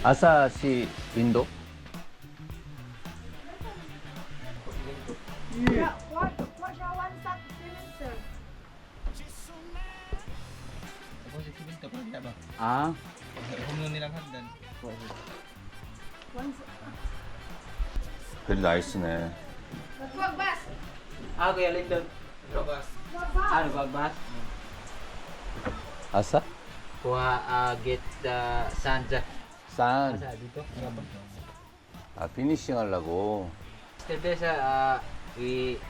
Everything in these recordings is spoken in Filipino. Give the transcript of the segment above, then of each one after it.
아사시 윈도? Yeah, what siya one sack cement, sir? Ako si Kevin to pala ba? 아, Humuno nilang hagdan. One sack. very nice네. Wag bas. Ah, Kuya Lindon. Robas. Wag bas. Ano, bagbas? 아사? Kuha, get sand. 싼. Asa, dito? 아, 피니싱 하려고. Step by sa, we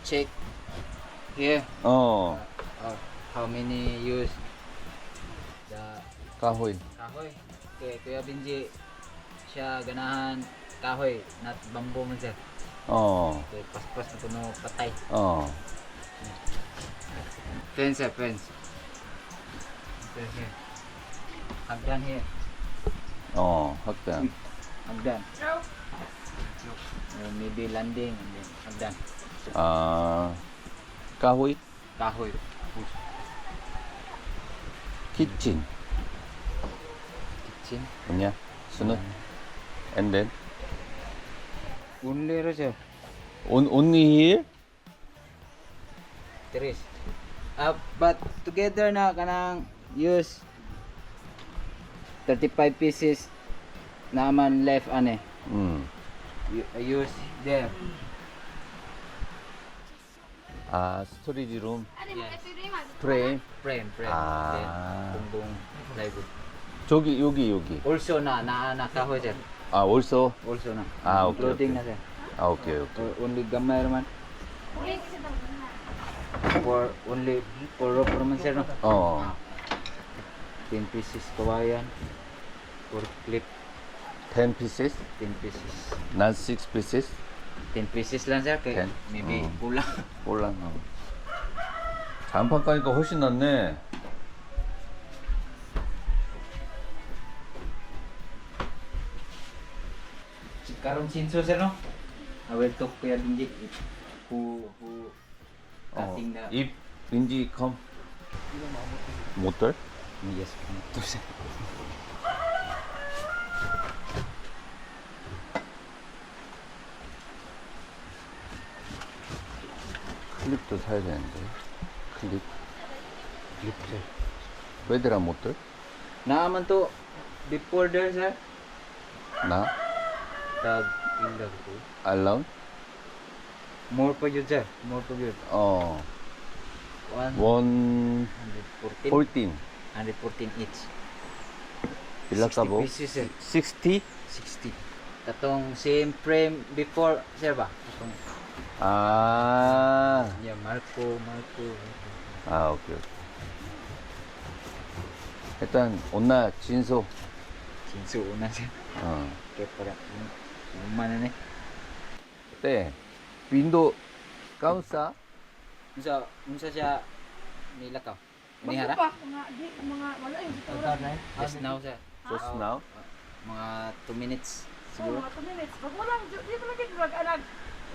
check here 어, how many use the 까호이. kahoy. Kay Kuya Benji, siya ganahan kahoy, not bamboo man siya. 어, Kay paspas na kuno patay. 어. Fence, fence. Fence here. Hagdan here. 어, 확단. Hagdan. No. Maybe landing and then hagdan. 아, 까호이? Kahoy. 키친. Kitchen. 뭐냐? 스누? And then? Only ra siya. Only here? Tres. But together na kanang use 35 pieces naman left ane. Use there. 아, 스토리지 룸. Yes. 프레임. Frame. Ah. Then bumbong plywood. 저기, 여기. Also na kahoy sir. 아, also? Also na. Ah, okay, Including okay. na sir. 아, 오케이, 오케이. Only gamay naman. For only for rope naman sir no. 어, 10 pieces kawayan. For clip 10 pieces? 10 pieces. Not 6 pieces? 10 pieces lang sir kay 10? maybe Oh. kulang. 몰라. 잔판 까니까 훨씬 낫네. Karong chinso sir no. I will talk Kuya Benji who 어, cutting the 입, 린지 컴. 못들? yes to sir. 클립도 사야 되는데. 클립. Clip sir. 왜들아 못들? Naaman to before there sir. 나? Tag ilag ko. 알라운? More pa yun sir. More pa yun. 어, 114. 114. 114 each. 빌라카보? 60 pieces sir. 60? 60. Katong same frame before sir ba? Katong 아, yeah, Marco. 아, 오케이. 일단, 온나, 진소. Chinso una sir. 어, Kaya para umana na eh. 때, 윈도, 까운싸? Unsa siya nilakaw? Bago Nihara? pa mga wala yung tutura. Just now sir. Just Oh, now? Mga 2 minutes So, siguro. mga 2 minutes. Bago lang, di ba lagi drag-alag?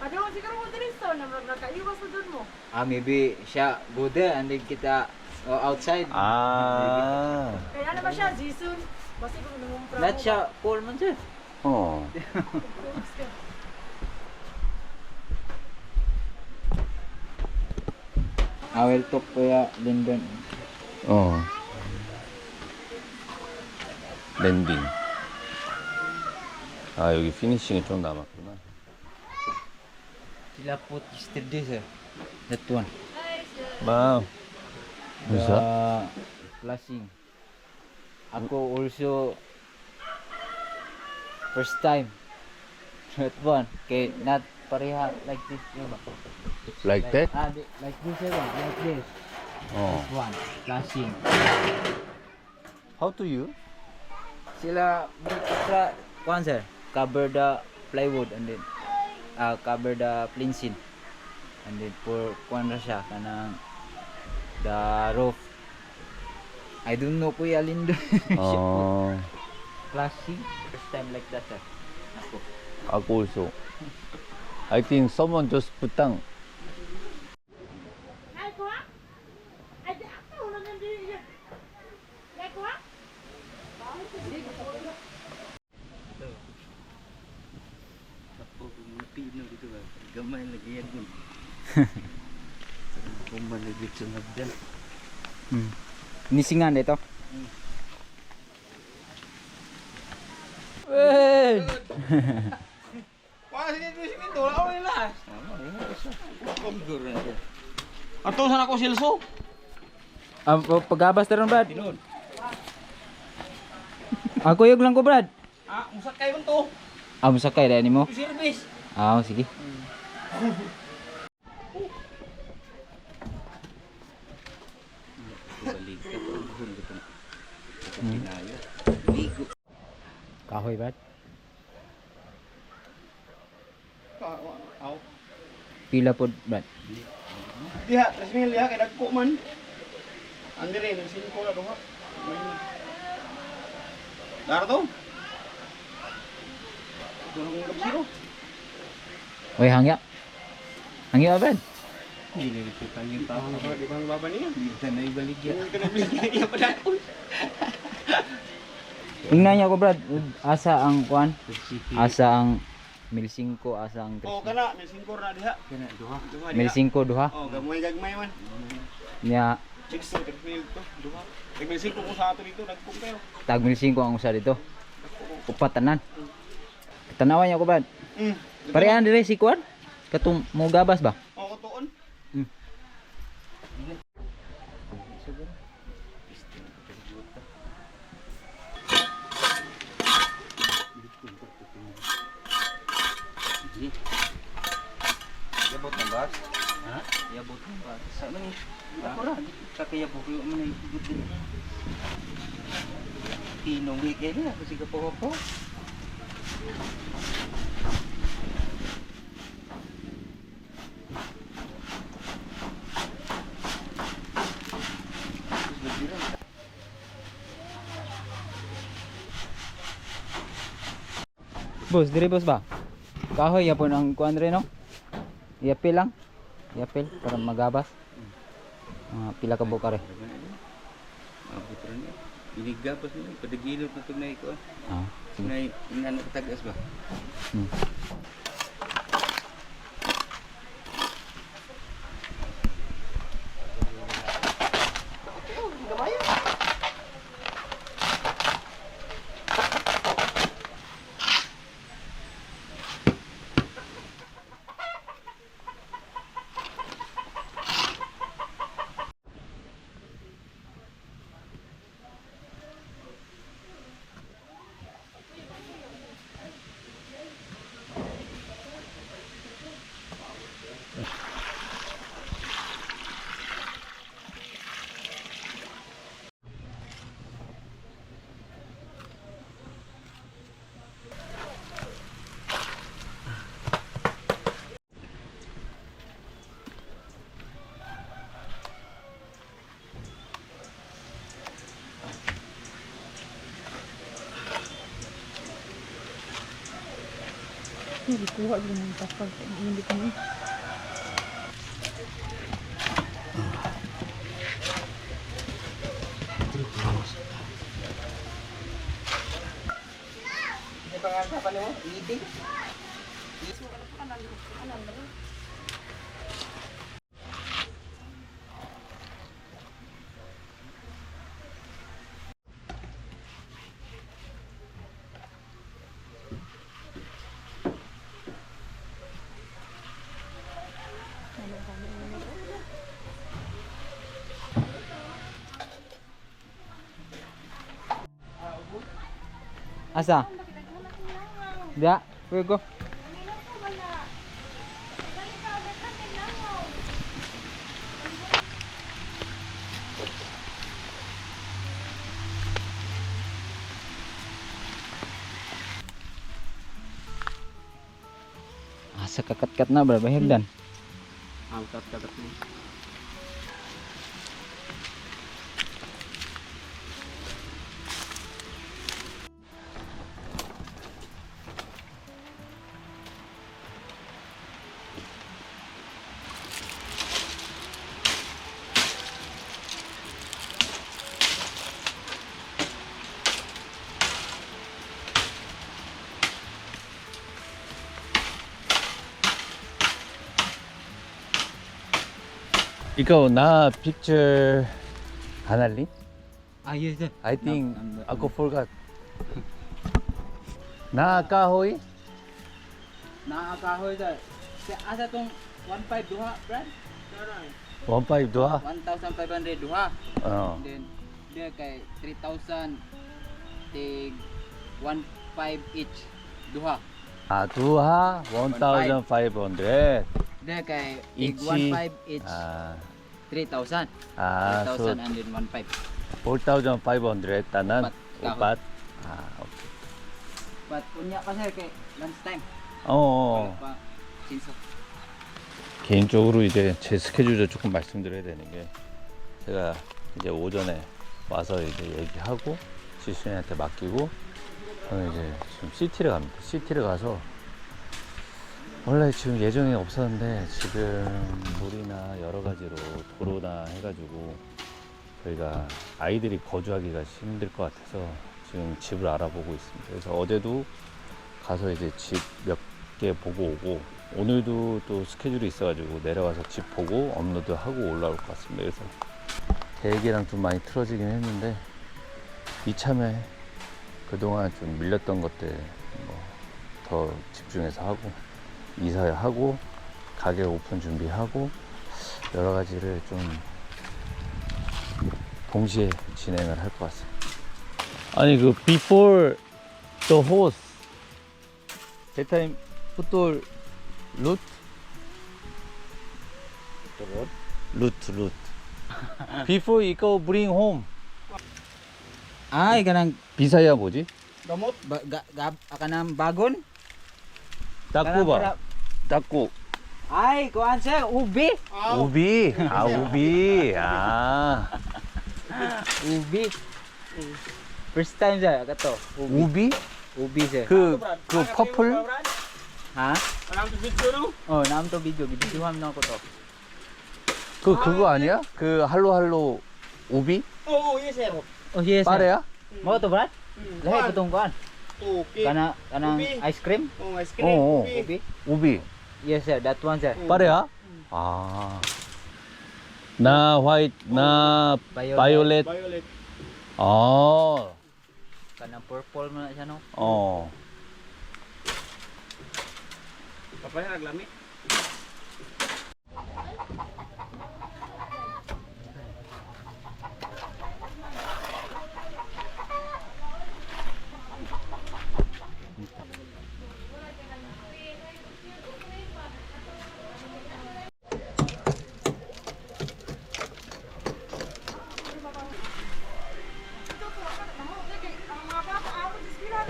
Padawang siguro mo din sa na nakaiwas na dun mo. Maybe siya go there and then kita outside. 아, Kaya ano ba siya, Jason? Basta kung nangumpra Not siya cool man sir. 어. I will talk Kuya Lindon. 어. 랜딩. 아, 여기 피니싱이 좀 남았구나. Sila put yesterday sir. That one. 와우. 무사? The flashing. Ako also first time. That one. Okay, not pareha like this. Diba? Like that? Like this diba? Like this. 어. This one. Flashing. How do you? Sila make extra one sir. Cover the plywood and then cover the plinsin. And then for kuan ra siya kanang the roof. I don't know Kuya Lindo. 어. Flashing. First time like that sir. Ako. Ako also. I think someone just put down. Ay, kuha? Ay, di ako na nandun yan. Ay, kuha? Gamay lagi yan dun. Kung maligid sa nagdan. Nisingan ito. Wey! Wah, sige siminto. Wala ko nila. Ato sana ko silso. Pagabas taron Brad. Tinod. Ako yug lang ko Brad. Musak kayo to. Musakay dahil ni mo. Service. Sige. Balik ka po. Hulog ko. Pinayo. Ligo. Kahoy Brad. Aw. Pila po Brad. Diha, 3,000 diha kay dagko man. Andi rin, 5 na duha. Daro to. Durong gabsiro. Oy hangya. Hangya Brad. Hindi na kita yung tao. Di ba ang baba niya? Hindi ka na ibaligya. Hindi ka na ibaligya pa dahil. Tingnan niya ko Brad. Asa ang kuan? Asa ang 1,500, asa ang Oo, kana. May 5 na diha. Kana, duha. 1,500 duha. Oo, gagmay man. Nya 6 to 3,000 to. Duha. May 5 ko sa ato dito. Nagkong kayo. tag 1,500 ang usa dito. Upat tanan. Tanawan niya ko Brad. Parehan dire si kuan? Katong mo gabas ba? Oo, tuon. Yabot ng bas? Ha? Yabot ng bas. Sa man ni? Ako ra. Kakayabot ko man ay good din. Tinong weekend na kasi kapo po. Boss, dire boss ba? Kahoy yapon ang kuan rin no? Iapil lang. Iapil para magabas. Pila ka buka re. Abot rin niya. Inigabas nila. Padagilot na ito na iko. Sige. Na inanak tagas ba? Hindi kuha din ng tapag. Hindi ko na. Hindi pa nga sa mo? Eating? Asa? Dia, kuya ko. Asa kakat-kat na ba bahagdan? Angkat katak ni. ikaw na picture kanali? Ah, yes sir. I think No, ako forgot. Na kahoy? Nakakahoy sir. Asa tong 1.5 duha, Brad? 1.5 doha. 1,500 duha. Oh. And then there kay 3,000 tig 1.5 each duha. 아, 두하 1,500. There kay tig Each. 1.5 each 아, 3,000. 아, 3,000 so and then 1.5. 4,500 tanan Upat, kahoy. upat. 아, 오케이. But unya pa sir kay lunch time. 어. Pa sinso. 개인적으로 이제 제 스케줄을 조금 말씀드려야 되는 게 제가 이제 오전에 와서 이제 얘기하고 지순이한테 맡기고 저는 이제 지금 시티를 갑니다. 시티를 가서 원래 지금 예정이 없었는데 지금 물이나 여러 가지로 도로나 해가지고 저희가 아이들이 거주하기가 힘들 것 같아서 지금 집을 알아보고 있습니다. 그래서 어제도 가서 이제 집 몇 개 보고 오고 오늘도 또 스케줄이 있어가지고 내려가서 집 보고 업로드하고 올라올 것 같습니다. 그래서 계획이랑 좀 많이 틀어지긴 했는데 이참에 그동안 좀 밀렸던 것들 뭐 더 집중해서 하고 이사하고 가게 오픈 준비하고 여러 가지를 좀 동시에 진행을 할 것 같습니다. 아니 그 before the host that time 풋돌 루트 루트 before you go bring home Ay kanang 비사야 뭐지? kanang bagon. 닦고 봐 닦고 Ay kuan sir ubi. 우비 아 우비 아 Ubi. First time sir kato. 우비? Ubi sir. 그 퍼플? Ha? Alam to video no? Oh, naam to video. Gibidyohan na ko to. 그거 아니야? 그 할로할로 우비? Oo, yes sir. Oh, yes. sir. 빠레야? Mo to, Brad? Lahi ko tong kuan. Okay. Kanang Ubi. ice cream? Oh, ice cream. Oo. Ubi. Ubi? 우비 Yes sir, that one sir. 빠레야? 아. 나 화이트 나 바이올렛 Violet. 아. Kanang purple mo na siya no. 어. Papaya naglami. Ang mga bata, ako sa sila.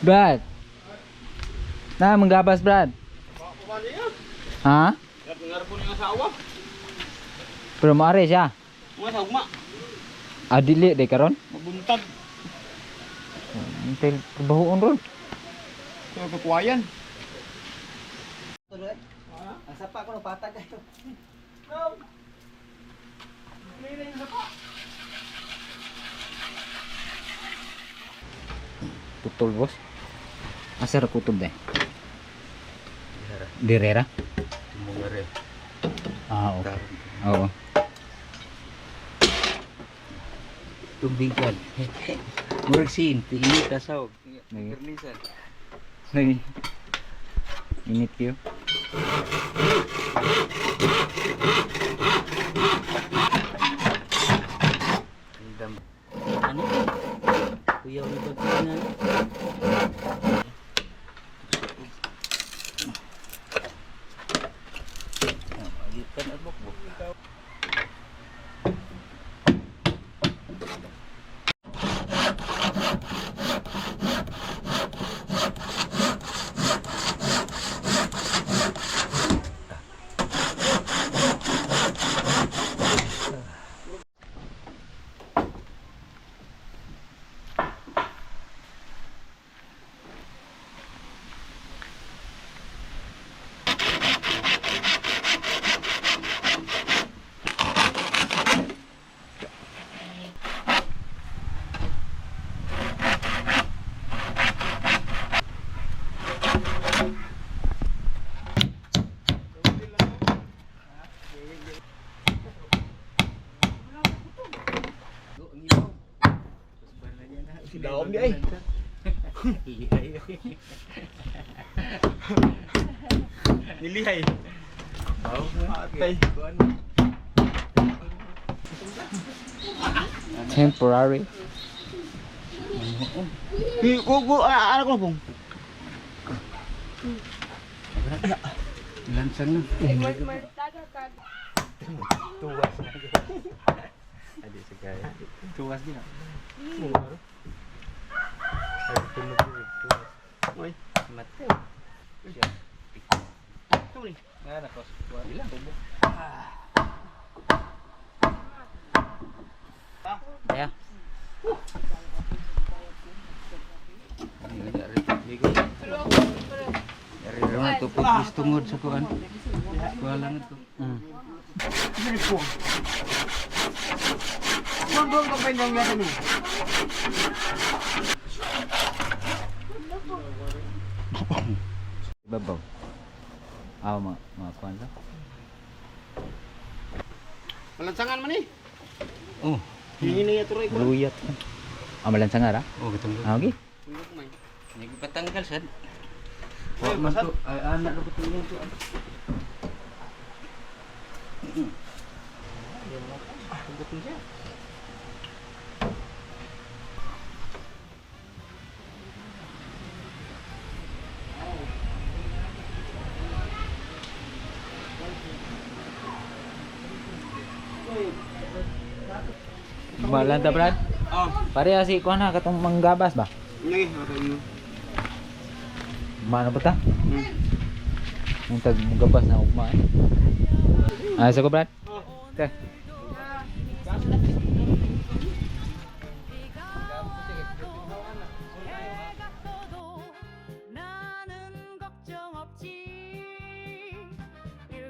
Brad. Na manggabas Brad. Pamali yan. Ha? Ngarap po niya asawa. Pero maare siya. Mga sa ugma. Adili de karon. Mabuntag. Until bahuon ron. Ito kakuwayan. Ang sapa ko patag kayo. Putol bos. Asa ra kutob de? Direra. 뭐래? Ah, okay. Oo. Tumbigan. Murag sin, tiinit asaw. Nagi. Pernisan. Nagi. Init kayo. Andam. Ano? Kuya ulit pagkakinan. Kan abok bo. Hindi ay. Nilihay. Atay. Temporary. Kuku anak ko pong. Lansang na. Tuwas na. Adi sekali. Tuwas dia. Oi, mati. Siap. Tuh nih. Nggak ada kos. Bilang tuh. Ya. Dari rumah tuh pipis tunggu sepuan. Kualang itu. Doon ka pa yung gano'n mo. Ibabaw. Mga kuwan lang. Malansangan man eh. Oh, Hingin niya tuloy ko. luyat. Malansangan ra? Oh, betul. Okay. Ini patanggal sad. Oh, Masuk. Anak lu betul itu. Betul siya. Malanta Brad. Oh, Pareha si kuwan na katong manggabas ba? lagi makanya. Mana ba ta? Yung tag manggabas na ugma. Ay sa ko Brad. Okay.